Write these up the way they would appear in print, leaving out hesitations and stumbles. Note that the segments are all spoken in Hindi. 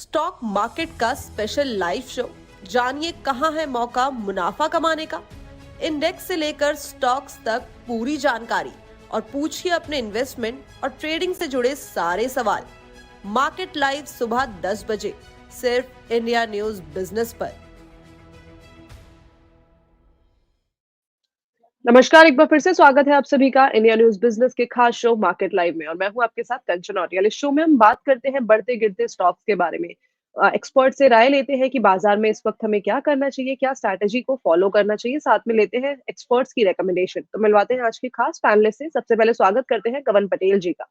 स्टॉक मार्केट का स्पेशल लाइव शो। जानिए कहां है मौका मुनाफा कमाने का। इंडेक्स से लेकर स्टॉक्स तक पूरी जानकारी और पूछिए अपने इन्वेस्टमेंट और ट्रेडिंग से जुड़े सारे सवाल। मार्केट लाइव सुबह 10 बजे सिर्फ इंडिया न्यूज बिजनेस पर। नमस्कार, एक बार फिर से स्वागत है आप सभी का इंडिया न्यूज बिजनेस के खास शो मार्केट लाइव में। और मैं हूं आपके साथ कंचन औटियाल। इस शो में हम बात करते हैं बढ़ते गिरते स्टॉक्स के बारे में। एक्सपर्ट से राय लेते हैं कि बाजार में इस वक्त हमें क्या करना चाहिए, क्या स्ट्रैटेजी को फॉलो करना चाहिए। साथ में लेते हैं एक्सपर्ट्स की रिकमेंडेशन। तो मिलवाते हैं आज के खास पैनलिस्ट से। सबसे पहले स्वागत करते हैं कवन पटेल जी का।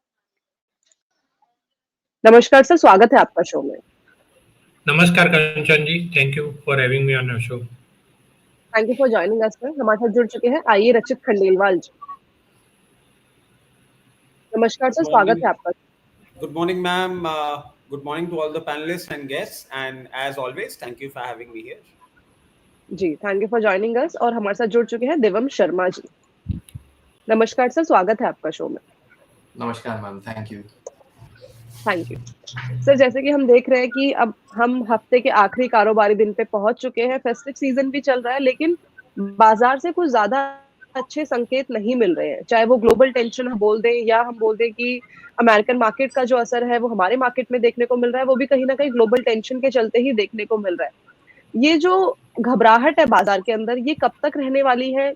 नमस्कार सर, स्वागत है आपका शो में। नमस्कार Kanchan ji, thank you for having me on your show. Thank you for joining us sir. हमारे साथ जुड़ चुके हैं आइए रचित खंडेलवाल जी। नमस्कार सर, स्वागत है आपका। Good morning, ma'am. Good morning to all the panelists and guests. And as always, thank you for having me here. जी, thank you for joining us. और हमारे साथ जुड़ चुके हैं दिवम शर्मा जी। नमस्कार सर, स्वागत है आपका शो में। नमस्कार ma'am, thank you. Thank you sir. जैसे कि हम देख रहे हैं कि अब हम हफ्ते के आखिरी कारोबारी दिन पे पहुंच चुके हैं। फेस्टिव सीजन भी चल रहा है, लेकिन बाजार से कुछ ज्यादा अच्छे संकेत नहीं मिल रहे हैं। चाहे वो ग्लोबल टेंशन हम बोल दें या हम बोल दें कि अमेरिकन मार्केट का जो असर है वो हमारे मार्केट में देखने को मिल रहा है, वो भी कहीं ना कहीं ग्लोबल टेंशन के चलते ही देखने को मिल रहा है। ये जो घबराहट है बाजार के अंदर, ये कब तक रहने वाली है?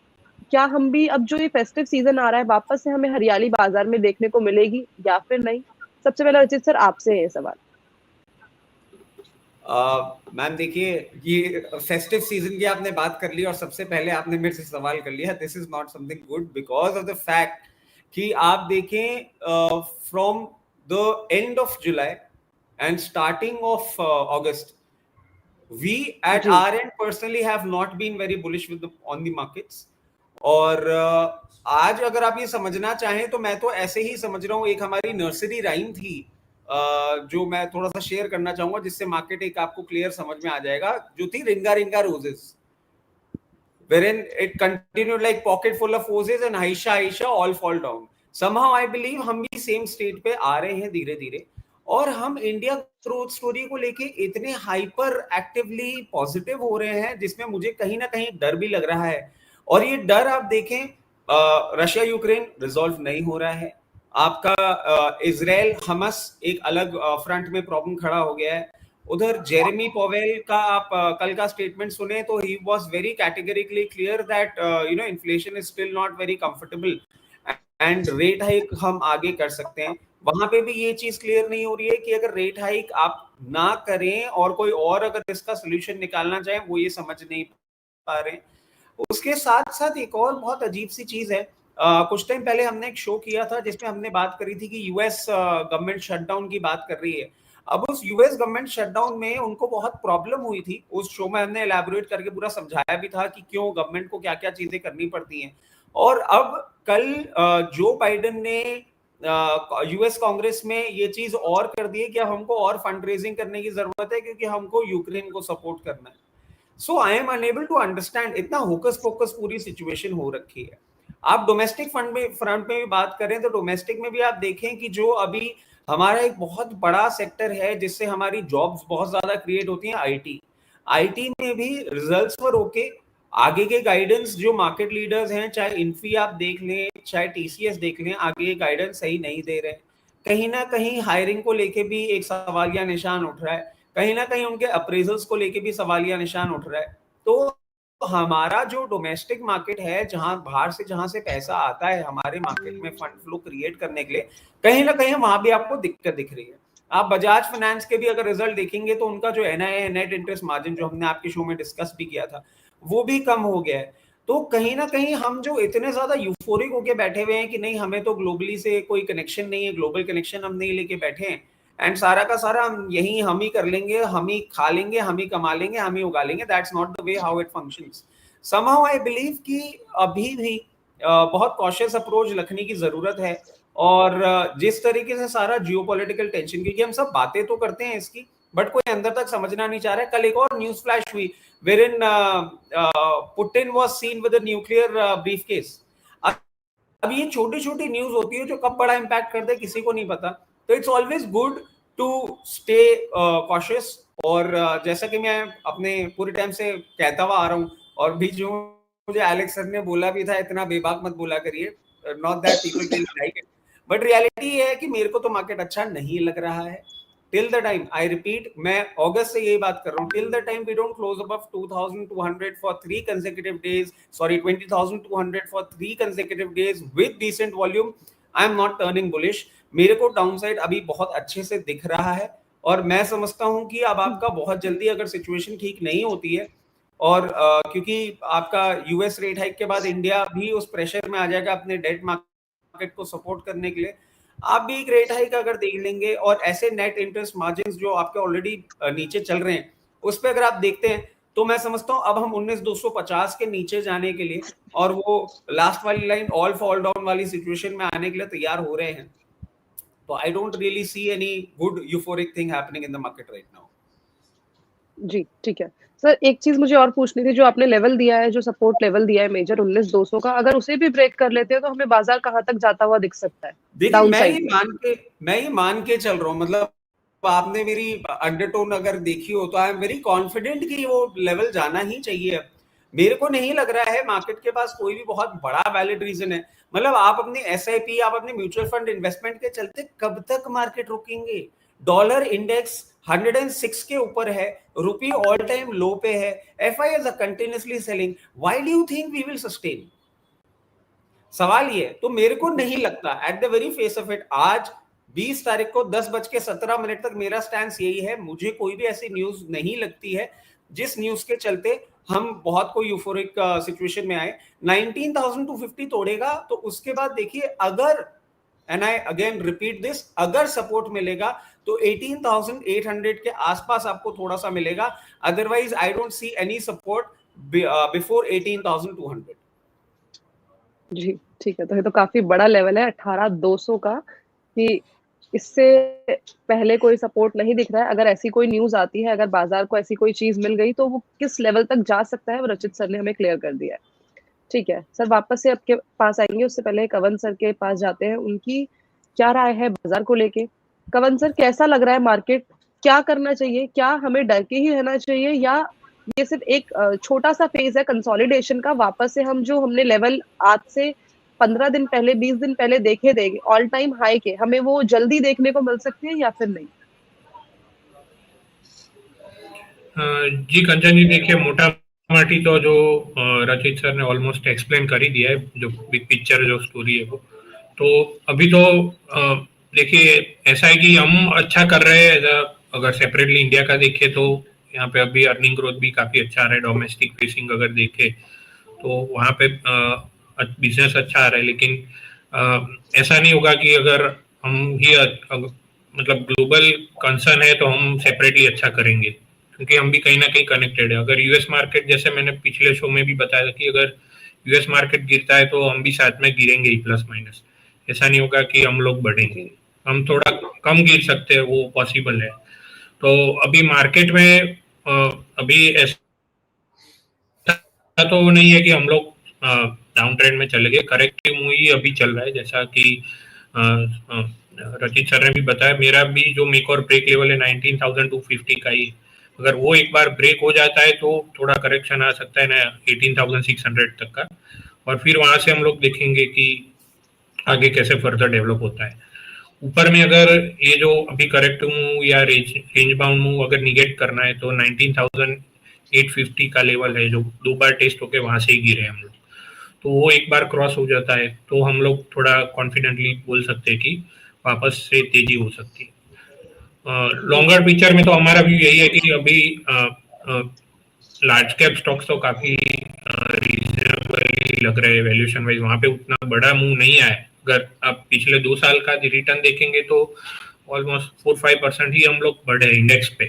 क्या हम भी अब जो ये फेस्टिव सीजन आ रहा है वापस से हमें हरियाली बाजार में देखने को मिलेगी या फिर नहीं? सबसे पहले रचित सर आपसे है सवाल। मैम देखिए, ये फेस्टिव सीजन की आपने बात कर ली और सबसे पहले आपने मेरे से सवाल कर लिया। This is not something good because of the fact कि आप देखें from the end of July and starting of August, we at our end personally have not been very bullish with on the markets. और आज अगर आप ये समझना चाहें तो मैं तो ऐसे ही समझ रहा हूँ। एक हमारी नर्सरी राइम थी जो मैं थोड़ा सा शेयर करना चाहूंगा, जिससे मार्केट एक आपको क्लियर समझ में आ जाएगा, जो थी रिंगा रिंगा roses, wherein it continued like pocket full of roses and Aisha Aisha all fall down. Somehow I believe हम भी सेम स्टेट पे आ रहे हैं धीरे धीरे, और हम इंडिया ग्रोथ स्टोरी को लेके इतने हाइपर एक्टिवली पॉजिटिव हो रहे हैं जिसमें मुझे कहीं ना कहीं डर भी लग रहा है। और ये डर आप देखें, रशिया यूक्रेन रिजॉल्व नहीं हो रहा है, आपका इजराइल हमास एक अलग फ्रंट में प्रॉब्लम खड़ा हो गया है। उधर जेरेमी पॉवेल का आप कल का स्टेटमेंट सुने तो he was very categorically clear that inflation is still not very comfortable and rate hike हम आगे कर सकते हैं। वहां पे भी ये चीज क्लियर नहीं हो रही है कि अगर रेट हाइक आप ना करें और कोई और अगर इसका सोल्यूशन निकालना चाहे, वो ये समझ नहीं पा रहे। उसके साथ साथ एक और बहुत अजीब सी चीज है। कुछ टाइम पहले हमने एक शो किया था जिसमें हमने बात करी थी कि यूएस गवर्नमेंट शटडाउन की बात कर रही है। अब उस यूएस गवर्नमेंट शटडाउन में उनको बहुत प्रॉब्लम हुई थी। उस शो में हमने एलैबोरेट करके पूरा समझाया भी था कि क्यों गवर्नमेंट को क्या क्या चीजें करनी पड़ती हैं। और अब कल जो बाइडेन ने यूएस कांग्रेस में ये चीज और कर दी है कि हमको और फंड रेजिंग करने की जरूरत है क्योंकि हमको यूक्रेन को सपोर्ट करना है। So I am unable to understand, इतना होकस फोकस पूरी सिचुएशन हो रखी है। आप डोमेस्टिक फ्रंट में भी बात करें तो डोमेस्टिक में भी आप देखें कि जो अभी हमारा एक बहुत बड़ा सेक्टर है जिससे हमारी जॉब्स बहुत ज्यादा क्रिएट होती हैं, आईटी में भी रिजल्ट्स पर ओके। आगे के गाइडेंस जो मार्केट लीडर्स हैं, चाहे इन्फी आप देख लें चाहे टीसीएस देख लें, आगे गाइडेंस सही नहीं दे रहे। कहीं ना कहीं हायरिंग को लेके भी एक सवालिया निशान उठ रहा है, कहीं ना कहीं उनके अप्रेजल्स को लेके भी सवालिया निशान उठ रहा है। तो हमारा जो डोमेस्टिक मार्केट है, जहां बाहर से जहां से पैसा आता है हमारे मार्केट में फंड फ्लो क्रिएट करने के लिए, कहीं ना कहीं वहां भी आपको दिक्कत दिख रही है। आप बजाज फाइनेंस के भी अगर रिजल्ट देखेंगे तो उनका जो एनआईए नेट इंटरेस्ट मार्जिन जो हमने आपके शो में डिस्कस भी किया था, वो भी कम हो गया है। तो कहीं ना कहीं हम जो इतने ज्यादा यूफोरिक होके बैठे हुए हैं कि नहीं हमें तो ग्लोबली से कोई कनेक्शन नहीं है, ग्लोबल कनेक्शन हम नहीं लेके बैठे हैं एंड सारा का सारा हम ही कर लेंगे, हम ही खा लेंगे, हम ही कमा लेंगे, हम ही उगा लेंगे। That's not the way how it functions. Somehow I believe कि अभी भी बहुत कॉशियस अप्रोच रखने की जरूरत है। और जिस तरीके से सारा जियोपॉलिटिकल टेंशन, क्योंकि हम सब बातें तो करते हैं इसकी बट कोई अंदर तक समझना नहीं चाह रहा है। कल एक और न्यूज फ्लैश हुई wherein Putin was seen with a nuclear briefcase। अब ये छोटी छोटी न्यूज होती है जो कब बड़ा इंपैक्ट करते हैं किसी को नहीं पता। तो it's always good to stay cautious. और जैसा कि मैं अपने पूरे टाइम से कहता हुआ आ रहा हूँ, और भी जो मुझे एलेक्स सर ने बोला भी था, इतना बेबाक मत बोला करिए, not that people really like it, but reality ये है कि मेरे को तो मार्केट अच्छा नहीं लग रहा है till the time, I repeat, मैं अगस्त से यही बात कर रहा हूँ, till the time we don't close above 2200 for 3 consecutive days, sorry 20,200 for 3 consecutive days with decent volume, I am not turning bullish. मेरे को डाउनसाइड अभी बहुत अच्छे से दिख रहा है, और मैं समझता हूं कि अब आपका बहुत जल्दी अगर सिचुएशन ठीक नहीं होती है, और क्योंकि आपका यूएस रेट हाइक के बाद इंडिया भी उस प्रेशर में आ जाएगा अपने डेट मार्केट को सपोर्ट करने के लिए, आप भी एक रेट हाइक अगर देख लेंगे, और ऐसे नेट इंटरेस्ट मार्जिन जो आपके ऑलरेडी नीचे चल रहे हैं उस पर अगर आप देखते हैं, तो मैं समझता हूं अब हम 19,250 के नीचे जाने के लिए, और वो लास्ट वाली लाइन ऑल फॉल डाउन वाली सिचुएशन में आने के लिए तैयार हो रहे हैं। तो I don't really see any good euphoric thing happening in the market right now. जी, ठीक है। सर एक चीज़ मुझे और पूछनी थी, जो आपने लेवल दिया है, जो सपोर्ट लेवल दिया है मेजर 19,200 का, अगर उसे भी ब्रेक कर लेते हैं तो हमें बाजार कहाँ तक जाता हुआ दिख सकता है देखिए, डाउन मैं साइड ये में? मान के चल रहा हूँ, मतलब आपने मेरी अंडरटोन अगर देखी हो तो आई एम वेरी कॉन्फिडेंट कि वो लेवल जाना ही चाहिए। मेरे को नहीं लग रहा है मार्केट के पास कोई भी बहुत बड़ा वैलिड रीजन है। मतलब आप अपनी एसआईपी, आप अपने म्यूचुअल फंड इन्वेस्टमेंट के चलते कब तक मार्केट रुकेंगे? डॉलर इंडेक्स 106 के ऊपर है, रुपी ऑल टाइम लो पे है, FIIs are continuously selling, why do you think we will sustain? सवाल ये, तो मेरे को नहीं लगता at the very face of it, आज 20 तारीख को 10:17 तक मेरा स्टैंड यही है, मुझे कोई भी ऐसी न्यूज नहीं लगती है जिस न्यूज के चलते हम बहुत कोई यूफोरिक सिचुएशन में आए। 19,250 तोड़ेगा तो उसके बाद देखिए, अगर, and I again repeat this, अगर सपोर्ट मिलेगा तो 18,800 के आसपास आपको थोड़ा सा मिलेगा, otherwise I don't see any support before 18,200। जी, ठीक है। तो ये तो काफ़ी बड़ा लेवल है 18,200 का, कि इससे पहले कोई सपोर्ट नहीं दिख रहा है। अगर ऐसी कोई न्यूज़ आती है, अगर बाज़ार को ऐसी कोई चीज़ मिल गई, तो वो किस लेवल तक जा सकता है, वो रचित सर ने हमें क्लियर कर दिया है। ठीक है, सर वापस से आपके पास आएँगे, उससे पहले कवन सर के पास जाते हैं, उनकी क्या राय है बाज़ार को लेके? कवन सर, कैसा लग रहा है मार्केट? क्या करना चाहिए? क्या हमें डर के ही रहना चाहिए, या ये सिर्फ़ एक छोटा-सा फ़ेज़ है कंसोलिडेशन का, वापस से हम जो हमने लेवल आज से 15 दिन पहले, 20 दिन पहले देखे थे ऑल टाइम हाई के, हमें वो जल्दी देखने को मिल सकते हैं या फिर नहीं? जी कंचन जी, देखिए मोटा माटी तो जो रचित सर ने ऑलमोस्ट एक्सप्लेन कर ही दिया है, जो बिग पिक्चर जो स्टोरी है वो। तो अभी तो देखिए ऐसा है कि हम अच्छा कर रहे हैं, अगर सेपरेटली इंडिया का देखें तो यहाँ पे अभी अर्निंग ग्रोथ भी काफी अच्छा आ रहा है। डोमेस्टिक फेसिंग अगर देखें तो वहाँ पे बिजनेस अच्छा आ रहा है, लेकिन ऐसा नहीं होगा कि अगर हम ही मतलब ग्लोबल कंसर्न है तो हम सेपरेटली अच्छा करेंगे, क्योंकि हम भी कहीं ना कहीं कनेक्टेड है। अगर यूएस मार्केट, जैसे मैंने पिछले शो में भी बताया था कि अगर यूएस मार्केट गिरता है तो हम भी साथ में गिरेंगे ही, प्लस माइनस। ऐसा नहीं होगा कि हम लोग बढ़ेंगे, हम थोड़ा कम गिर सकते हैं, वो पॉसिबल है। तो अभी मार्केट में अभी ऐसा तो नहीं है कि हम लोग डाउन ट्रेंड में चले गए, करेक्टिव मूव ही अभी चल रहा है। जैसा कि रचित सर ने भी बताया, मेरा भी जो मेक और ब्रेक लेवल है 19,250 का ही, अगर वो एक बार ब्रेक हो जाता है तो थोड़ा करेक्शन आ सकता है ना 18,600 तक का, और फिर वहां से हम लोग देखेंगे कि आगे कैसे फर्दर डेवलप होता है। ऊपर में अगर ये जो अभी करेक्ट मूव या रेंज बाउंड मूव अगर निगेट करना है तो 19,850 का लेवल है, जो 2 बार टेस्ट होके वहां से ही गिरे हम लोग। तो वो एक बार क्रॉस हो जाता है तो हम लोग थोड़ा कॉन्फिडेंटली बोल सकते हैं कि वापस से तेजी हो सकती है। लॉन्गर पिक्चर में तो हमारा व्यू यही है कि अभी लार्ज कैप स्टॉक्स तो काफी रीजनेबल लग रहे हैं वैल्यूएशन वाइज, वहां पे उतना बड़ा मूव नहीं आया। अगर आप पिछले 2 साल का रिटर्न देखेंगे तो ऑलमोस्ट 4-5% ही हम लोग बढ़े इंडेक्स पे।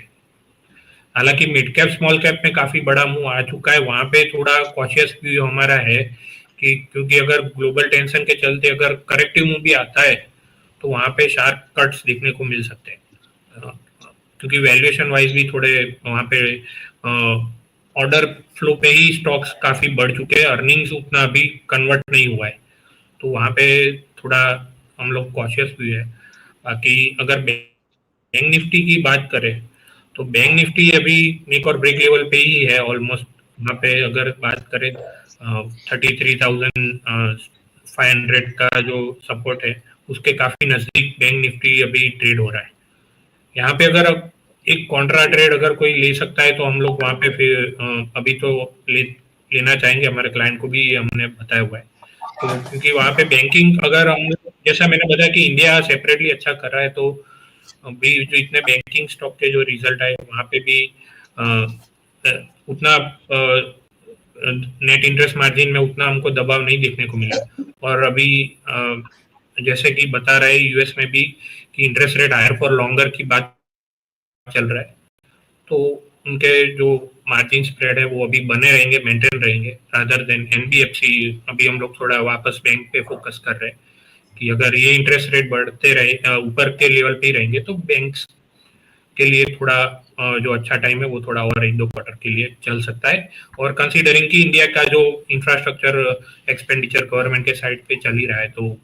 हालांकि मिड कैप स्मॉल कैप में काफी बड़ा मूव आ चुका है, वहां पे थोड़ा कॉशियस व्यू हमारा है कि क्योंकि अगर ग्लोबल टेंशन के चलते अगर करेक्टिव मूव भी आता है तो वहां पे शार्प कट्स देखने को मिल सकते हैं, क्योंकि वैल्यूएशन वाइज भी थोड़े वहां पे ऑर्डर फ्लो पे ही स्टॉक्स काफी बढ़ चुके हैं, अर्निंग्स उतना अभी कन्वर्ट नहीं हुआ है, तो वहां पे थोड़ा हम लोग कॉशियस भी है। बाकी अगर बैंक निफ्टी की बात करें तो बैंक निफ्टी अभी मेक और ब्रेक लेवल पे ही है ऑलमोस्ट। वहाँ पे अगर बात करें 33,500 का जो सपोर्ट है उसके काफी नजदीक बैंक निफ्टी अभी ट्रेड हो रहा है। यहाँ पे अगर अब एक कॉन्ट्रा ट्रेड अगर कोई ले सकता है तो हम लोग वहाँ पे फिर अभी तो लेना चाहेंगे, हमारे क्लाइंट को भी हमने बताया हुआ है। तो क्योंकि वहाँ पे बैंकिंग अगर हम, जैसा मैंने बताया कि इंडिया सेपरेटली अच्छा कर रहा है, तो अभी जो इतने बैंकिंग स्टॉक के जो रिजल्ट आए वहाँ पे भी उतना नेट इंटरेस्ट मार्जिन में उतना हमको दबाव नहीं देखने को मिला। और अभी जैसे कि बता रहे यूएस में भी कि interest rate higher for longer की बात चल रहा है, तो उनके जो मार्जिन स्प्रेड है वो अभी बने रहेंगे, मेंटेन रहेंगे रादर देन एनबीएफसी। अभी हम लोग थोड़ा वापस बैंक पे फोकस कर रहे हैं कि अगर ये इंटरेस्ट रेट बढ़ते रहे ऊपर के लेवल पे ही रहेंगे तो बैंक्स के लिए थोड़ा जो अच्छा टाइम है वो थोड़ा और 1-2 क्वार्टर के लिए चल सकता है। और कंसीडरिंग कि इंडिया का जो इंफ्रास्ट्रक्चर एक्सपेंडिचर गवर्नमेंट के साइड पे चल ही रहा है, तो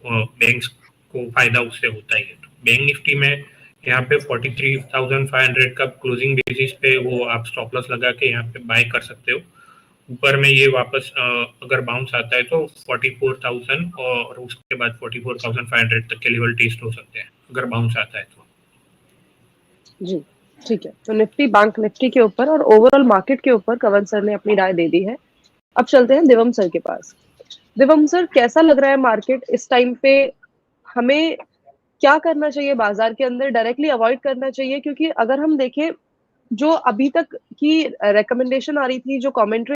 बैंक्स को फायदा उससे होता ही है। तो बैंक निफ्टी में यहाँ पे 43,500 का क्लोजिंग बेसिस पे वो आप स्टॉप लॉस लगा के यहाँ पे बाय कर सकते हो। ऊपर में ये वापस अगर बाउंस आता है तो 44,000 और उसके बाद 44,500 तक के लेवल टेस्ट हो सकते हैं अगर बाउंस आता है तो। जी, ठीक है। तो निफ्टी, बैंक निफ्टी के ऊपर और ओवरऑल मार्केट के ऊपर कंवर सर ने अपनी राय दे दी है। अब चलते हैं दिवम सर के पास। दिवम सर, कैसा लग रहा है मार्केट इस टाइम पे? हमें क्या करना चाहिए बाजार के अंदर? डायरेक्टली अवॉइड करना चाहिए? क्योंकि अगर हम देखें जो अभी तक की रिकमेंडेशन आ रही थी, जो कमेंट्री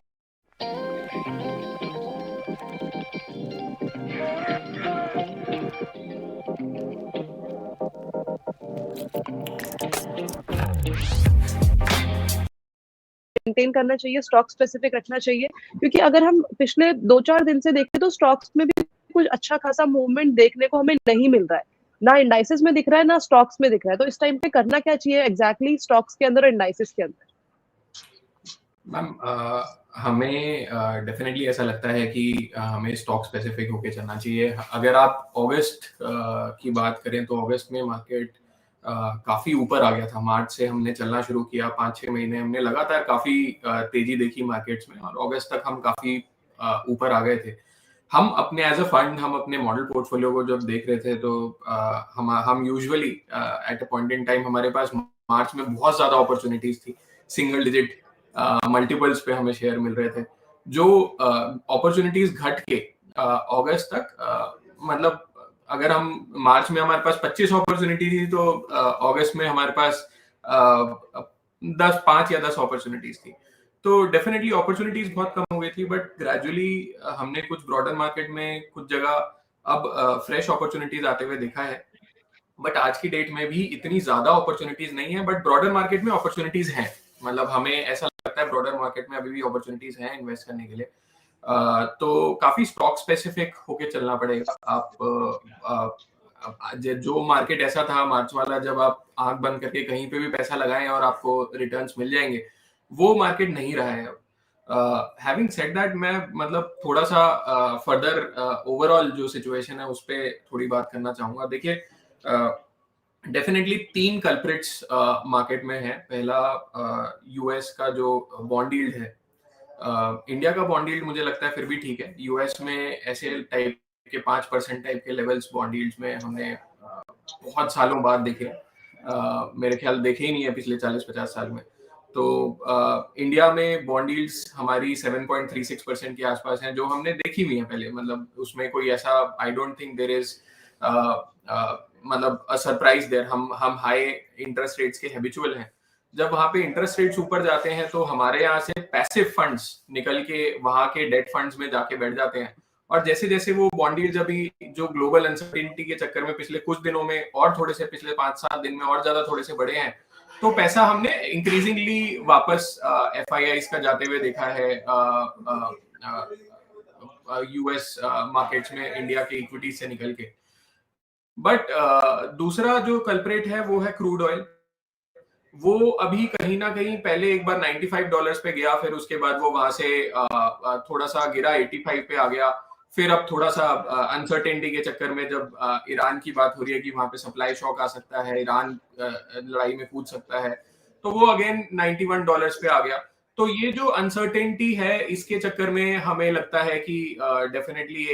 मेंटेन करना चाहिए, स्टॉक स्पेसिफिक रखना चाहिए, क्योंकि अगर हम पिछले 2-4 दिन से देखें तो स्टॉक्स में भी कुछ अच्छा खासा मूवमेंट देखने को हमें नहीं मिल रहा है। ना इंडाइसेस में दिख रहा है, ना स्टॉक्स में दिख रहा है। तो इस टाइम पे करना क्या चाहिए एग्जैक्टली स्टॉक्स के अंदर और इंडाइसेस के अंदर? मैम, हमें डेफिनेटली ऐसा लगता है कि हमें स्टॉक स्पेसिफिक होके चलना चाहिए। अगर आप अगस्त की बात करें तो अगस्त में मार्केट काफी ऊपर आ गया था। मार्च से हमने चलना शुरू किया, 5-6 महीने हमने लगातार काफी तेजी देखी मार्केट्स में, और अगस्त तक हम काफी ऊपर आ गए थे। हम अपने एज अ फंड, हम अपने मॉडल पोर्टफोलियो को जब देख रहे थे तो हम usually at a point in time हमारे पास मार्च में बहुत ज्यादा अपॉर्चुनिटीज थी। सिंगल डिजिट मल्टीपल्स पे हमें शेयर मिल रहे थे। जो अपॉर्चुनिटीज घट के अगस्त तक, मतलब अगर हम मार्च में हमारे पास 25 अपॉर्चुनिटी थी तो अगस्त में हमारे पास 5 या 10 अपॉर्चुनिटीज थी। तो डेफिनेटली अपॉर्चुनिटीज बहुत कम हो गई थी, बट ग्रेजुअली हमने कुछ ब्रॉडर मार्केट में कुछ जगह अब फ्रेश अपॉर्चुनिटीज आते हुए देखा है। बट आज की डेट में भी इतनी ज्यादा अपॉर्चुनिटीज नहीं है, बट ब्रॉडर मार्केट में अपॉर्चुनिटीज हैं। मतलब हमें ऐसा लगता है ब्रॉडर मार्केट में अभी भी अपॉर्चुनिटीज हैं इन्वेस्ट करने के लिए। तो काफी स्टॉक स्पेसिफिक होके चलना पड़ेगा। आप जो मार्केट ऐसा था मार्च वाला, जब आप आंख बंद करके कहीं पे भी पैसा लगाएं और आपको रिटर्न्स मिल जाएंगे, वो मार्केट नहीं रहा है अब। हैविंग सेड दैट, मैं मतलब थोड़ा सा फर्दर ओवरऑल जो सिचुएशन है उस पर थोड़ी बात करना चाहूंगा। देखिए, डेफिनेटली 3 कल्प्रिट्स मार्केट में है। पहला यूएस का जो बॉन्ड यील्ड है। इंडिया का बॉन्ड यील्ड मुझे लगता है फिर भी ठीक है। यूएस में ऐसे टाइप के 5% टाइप के लेवल्स बॉन्ड यील्ड्स में हमने बहुत सालों बाद देखे। मेरे ख्याल देखे ही नहीं है पिछले 40-50 साल में। तो इंडिया में बॉन्ड यील्ड्स हमारी 7.36% के आसपास हैं, जो हमने देखी हुई है पहले। मतलब उसमें कोई ऐसा I don't think there is मतलब अ सरप्राइज देयर। हम हाई इंटरेस्ट रेट्स के हैबिचुअल हैं। जब वहां पे इंटरेस्ट रेट्स ऊपर जाते हैं तो हमारे यहाँ से पैसिव फंड्स निकल के वहां के डेट फंड्स में जाके बैठ जाते हैं। और जैसे जैसे वो बॉन्ड यील्ड्स अभी जो ग्लोबल अनसर्टेनिटी के चक्कर में पिछले कुछ दिनों में और थोड़े से, पिछले 5-7 दिन में और ज्यादा थोड़े से बढ़े हैं, तो पैसा हमने इंक्रीजिंगली वापस एफआईआईज का जाते हुए देखा है यूएस मार्केट्स में इंडिया के इक्विटी से निकल के। बट दूसरा जो कल्प्रेट है वो है क्रूड ऑयल। वो अभी कहीं ना कहीं पहले एक बार $95 पे गया, फिर उसके बाद वो वहां से थोड़ा सा गिरा, 85 पे आ गया, फिर अब थोड़ा सा अनसर्टेनिटी के चक्कर में जब ईरान की बात हो रही है कि वहां पे सप्लाई शॉक आ सकता है, ईरान लड़ाई में कूद सकता है, तो वो अगेन $91 पे आ गया। तो ये जो अनसर्टेनिटी है, इसके चक्कर में हमें लगता है कि डेफिनेटली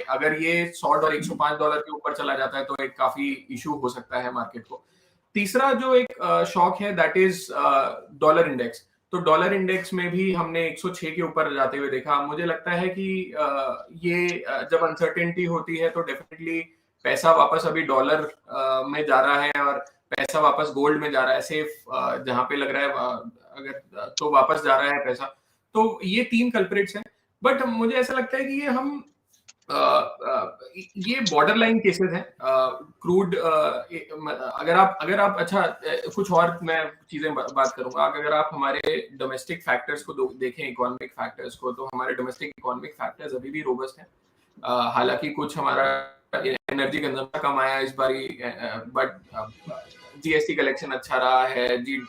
अगर ये $100 $105 के ऊपर चला जाता है तो एक काफी इशू हो सकता है मार्केट को। तीसरा जो एक शॉक है दैट इज डॉलर इंडेक्स। तो डॉलर इंडेक्स में भी हमने 106 के ऊपर जाते हुए देखा। मुझे लगता है कि ये जब अनसर्टेनिटी होती है तो डेफिनेटली पैसा वापस अभी डॉलर में जा रहा है और पैसा वापस गोल्ड में जा रहा है, सेफ जहां पे लग रहा है अगर तो वापस जा रहा है पैसा। तो ये 3 कल्प्रिट्स हैं, बट मुझे ऐसा लगता है कि ये बॉर्डर लाइन केसेस हैं। क्रूड अगर आप अच्छा कुछ और मैं चीजें बात करूंगा। अगर आप हमारे डोमेस्टिक फैक्टर्स को देखें, इकोनॉमिक फैक्टर्स को, तो हमारे डोमेस्टिक इकोनॉमिक फैक्टर्स अभी भी रोबस्ट हैं। हालांकि कुछ हमारा एनर्जी कंजम्पशन कम आया इस बारी, बट जीएसटी कलेक्शन अच्छा रहा है,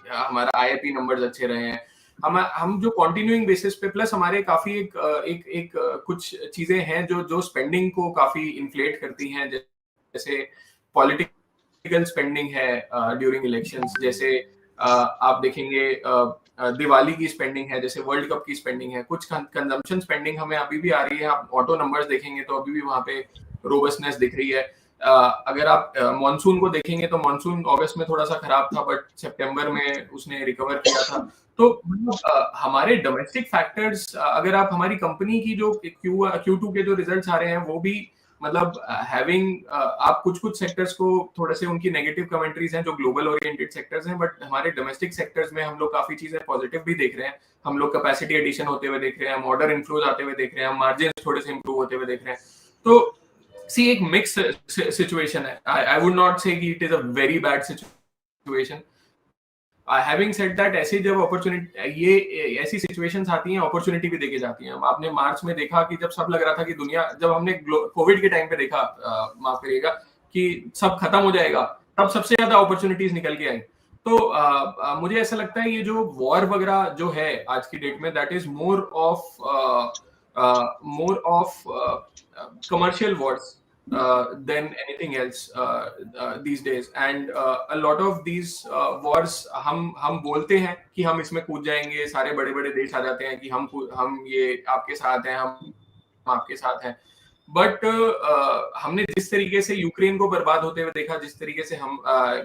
हमारा आईआईपी नंबर्स अच्छे रहे हैं। हम जो कॉन्टिन्यूइंग बेसिस पे, प्लस हमारे काफी एक कुछ चीजें हैं जो स्पेंडिंग को काफी इन्फ्लेट करती हैं, जैसे पॉलिटिकल स्पेंडिंग है ड्यूरिंग इलेक्शंस, जैसे आप देखेंगे दिवाली की स्पेंडिंग है, जैसे वर्ल्ड कप की स्पेंडिंग है, कुछ कंजम्पशन स्पेंडिंग हमें अभी भी आ रही है। आप ऑटो नंबर्स देखेंगे तो अभी भी वहां पे रोबस्टनेस दिख रही है। अगर आप मॉनसून को देखेंगे तो मॉनसून अगस्त में थोड़ा सा खराब था, बट सितंबर में उसने रिकवर किया था। तो हमारे डोमेस्टिक फैक्टर्स, अगर आप हमारी कंपनी की जो Q2 के जो रिजल्ट्स आ रहे हैं वो भी मतलब आप कुछ सेक्टर्स को थोड़े से उनकी नेगेटिव कमेंट्रीज हैं जो ग्लोबल ओरिएंटेड सेक्टर्स हैं, बट हमारे डोमेस्टिक सेक्टर्स में हम लोग काफी चीजें पॉजिटिव भी देख रहे हैं। हम लोग कैपेसिटी एडिशन होते हुए देख रहे हैं, हम ऑर्डर इनफ्लोज आते हुए देख रहे हैं, हम मार्जिन थोड़े से इंप्रूव होते हुए देख रहे हैं। तो एक मिक्स सिचुएशन है। आई वुड नॉट से कि it is a very bad situation. Having said that, ऐसी जब अपॉर्चुनिटी, ये ऐसी सिचुएशंस आती हैं, अपॉर्चुनिटी भी देके जाती हैं। आपने मार्च में देखा कि जब सब लग रहा था कि दुनिया, जब हमने कोविड के टाइम पे देखा, माफ करिएगा, कि सब खत्म हो जाएगा, तब सबसे ज्यादा अपॉर्चुनिटीज निकल के आई। तो मुझे ऐसा लगता है ये जो वॉर वगैरह जो है आज की डेट में, that is more of commercial wars than anything else these days, and a lot of these wars हम बोलते हैं कि हम इसमें कूद जाएंगे, सारे बड़े बड़े देश आ जाते हैं कि हम ये आपके साथ हैं, हम आपके साथ हैं, बट हमने जिस तरीके से यूक्रेन को बर्बाद होते हुए देखा, जिस तरीके से हम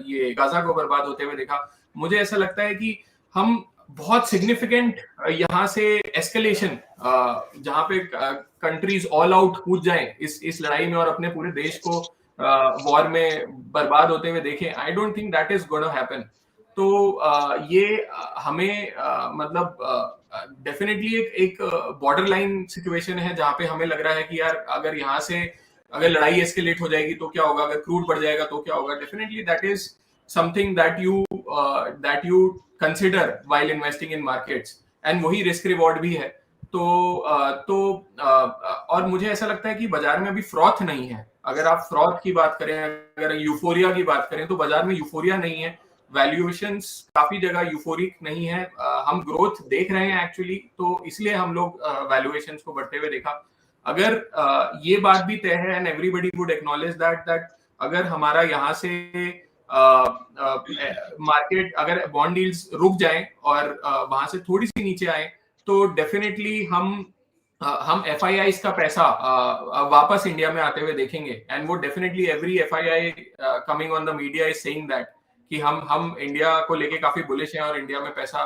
ये गाजा को बर्बाद होते हुए देखा, मुझे ऐसा लगता है कि हम बहुत सिग्निफिकेंट यहाँ से एस्केलेशन, जहां पे कंट्रीज ऑल आउट कूद जाएं इस लड़ाई में और अपने पूरे देश को वॉर में बर्बाद होते हुए देखें, आई don't think that is gonna happen. तो ये हमें मतलब डेफिनेटली एक बॉर्डर लाइन सिचुएशन है जहां पे हमें लग रहा है कि यार अगर यहाँ से अगर लड़ाई एस्केलेट हो जाएगी तो क्या होगा, अगर क्रूड बढ़ जाएगा तो क्या होगा। Definitely that is something that you consider while investing in markets, and वही रिस्क रिवॉर्ड भी है। और मुझे ऐसा लगता है कि बाजार में अभी फ्रॉथ नहीं है। अगर आप फ्रॉथ की बात करें, अगर यूफोरिया की बात करें, तो बाजार में यूफोरिया नहीं है, वैल्यूएशंस काफी जगह यूफोरिक नहीं है। हम ग्रोथ देख रहे हैं एक्चुअली, तो इसलिए हम लोग वैल्यूएशंस को बढ़ते हुए देखा। अगर ये बात भी तय है, and everybody would acknowledge that अगर हमारा यहाँ से मार्केट, अगर बॉन्ड डील्स रुक जाएं और वहां से थोड़ी सी नीचे आए, तो डेफिनेटली हम FIIs का पैसा वापस इंडिया में आते हुए देखेंगे। एंड वो definitely every FII coming on the media is saying that कि हम इंडिया को लेके काफी बुलिश हैं और इंडिया में पैसा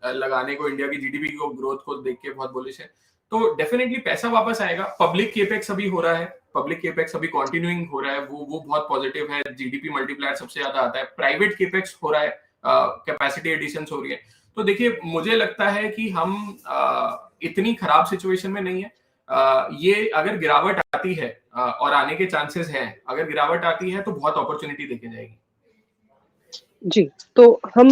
लगाने को, इंडिया की GDP को ग्रोथ को देख के बहुत बुलिश है। तो डेफिनेटली पैसा वापस आएगा। पब्लिक केपेक्स अभी हो रहा है, पब्लिक केपेक्स अभी कंटिन्यूइंग हो रहा है, वो बहुत पॉजिटिव है। GDP मल्टीप्लायर सबसे ज्यादा आता है। प्राइवेट केपेक्स हो रहा है, कैपेसिटी एडिशंस हो रही है। तो देखिए, मुझे लगता है कि हम इतनी खराब सिचुएशन में नहीं है। ये अगर गिरावट आती है और आने के चांसेस हैं, अगर गिरावट आती है तो बहुत अपॉर्चुनिटी देके जाएगी। जी, तो हम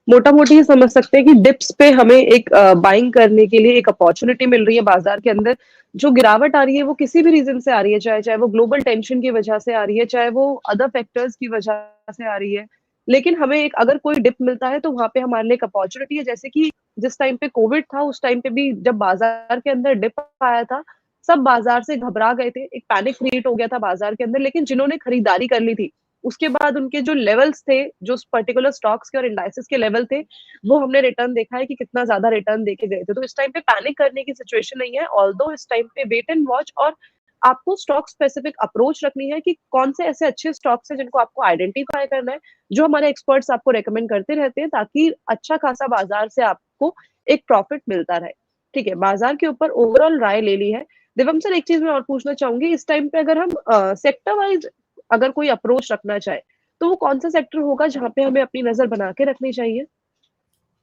मोटा मोटी ये समझ सकते हैं कि डिप्स पे हमें एक बाइंग करने के लिए एक अपॉर्चुनिटी मिल रही है बाजार के अंदर। जो गिरावट आ रही है वो किसी भी रीजन से आ रही है, चाहे वो ग्लोबल टेंशन की वजह से आ रही है, चाहे वो अदर फैक्टर्स की वजह से आ रही है, लेकिन हमें एक अगर कोई डिप मिलता है तो वहां पे हमारे लिए एक अपॉर्चुनिटी है। जैसे कि जिस टाइम पे कोविड था, उस टाइम पे भी जब बाजार के अंदर डिप आया था, सब बाजार से घबरा गए थे, एक पैनिक क्रिएट हो गया था बाजार के अंदर, लेकिन जिन्होंने खरीदारी कर ली थी, उसके बाद उनके जो लेवल्स थे, जो पर्टिकुलर स्टॉक्स के और इंडाइसेस के लेवल थे, वो हमने रिटर्न देखा है कि कितना ज्यादा रिटर्न देके गए थे। तो इस टाइम पे पैनिक करने की सिचुएशन नहीं है, ऑल्दो इस टाइम पे वेट एंड वॉच, और आपको स्टॉक स्पेसिफिक अप्रोच रखनी है कि कौन से ऐसे अच्छे स्टॉक्स हैं जिनको आपको आइडेंटिफाई करना है, जो हमारे एक्सपर्ट्स आपको रेकमेंड करते रहते हैं, ताकि अच्छा खासा बाजार से आपको एक प्रॉफिट मिलता रहे। ठीक है, बाजार के ऊपर ओवरऑल राय ले ली है। दिवम सर, एक चीज मैं और पूछना चाहूंगी, इस टाइम पे अगर हम सेक्टर वाइज अगर कोई अप्रोच रखना चाहे, तो वो कौन सा सेक्टर होगा जहाँ पे हमें अपनी नजर बना के रखनी चाहिए?